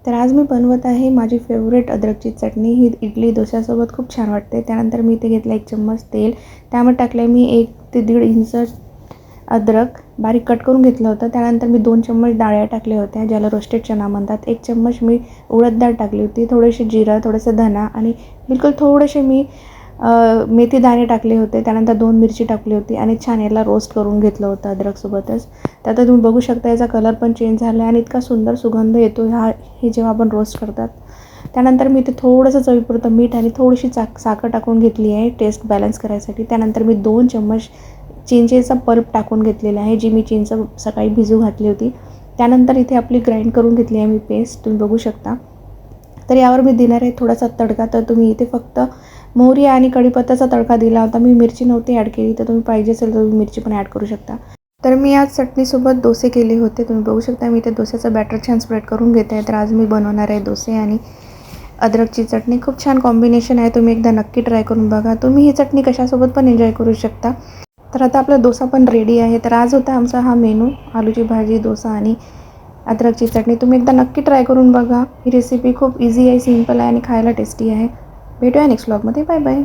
तर आज मी बनवत आहे माझी फेवरेट अद्रकची चटणी। ही इडली डोश्यासोबत खूप छान वाटते। त्यानंतर मी इथे घेतला 1 चम्मच तेल, त्यामध्ये टाकले मी 1 ते 1.5 इंच अद्रक बारीक कट करून घेतलं होतं। त्यानंतर मी 2 चम्मच डाळ्या टाकल्या होत्या, ज्याला रोस्टेड चना म्हणतात। 1 चम्मच मी उडद डाळ टाकली होती, थोडेसे जिरा, थोडंसं धना आणि बिलकुल थोडेसे मी मेथी दाणे टाकले होते। त्यानंतर 2 मिरची टाकली होती आणि छान याला रोस्ट करून घेतलं होतं अद्रकसोबतच। तर आता तुम्ही बघू शकता याचा कलर पण चेंज झाला आणि इतका सुंदर सुगंध येतो हे जेव्हा आपण रोस्ट करतात। त्यानंतर मी इथे थोडंसं चवीपुरतं मीठ आणि थोडीशी साखर टाकून घेतली आहे टेस्ट बॅलन्स करायसाठी। त्यानंतर मी 2 चम्मच चिंचेचा पल्प टाकून घेतलेला आहे, जी मी चिंच सकाळी भिजू घातली होती। त्यानंतर इथे आपली ग्राइंड करून घेतली आहे मी पेस्ट, तुम्ही बघू शकता। तर यावर मी देणार आहे थोडासा तडका। तर तुम्ही इथे फक्त मोहरी आणि कढीपत्त्याचा तडका दिला होता, मी मिरची नव्हती ॲड केली, तर तुम्ही पाहिजे असेल तर तुम्ही मिरची पण ॲड करू शकता। तर मी आज चटणीसोबत डोसे केले होते, तुम्ही बघू शकता। मी इथे डोस्याचं बॅटर छान स्प्रेड करून घेते आहे। तर आज मी बनवणार आहे डोसे आणि अद्रकची चटणी। खूप छान कॉम्बिनेशन आहे, तुम्ही एकदा नक्की ट्राय करून बघा। तुम्ही ही चटणी कशासोबत पण एन्जॉय करू शकता। तर आता आपला डोसा पण रेडी आहे। तर आज होता आमचा हा मेनू, आलूची भाजी, डोसा आणि अद्रकची चटणी। तुम्ही एकदा नक्की ट्राय करून बघा। ही रेसिपी खूप इझी आहे, सिंपल आहे आणि खायला टेस्टी आहे। भेटूया नेक्स्ट व्लॉगमध्ये। Bye bye.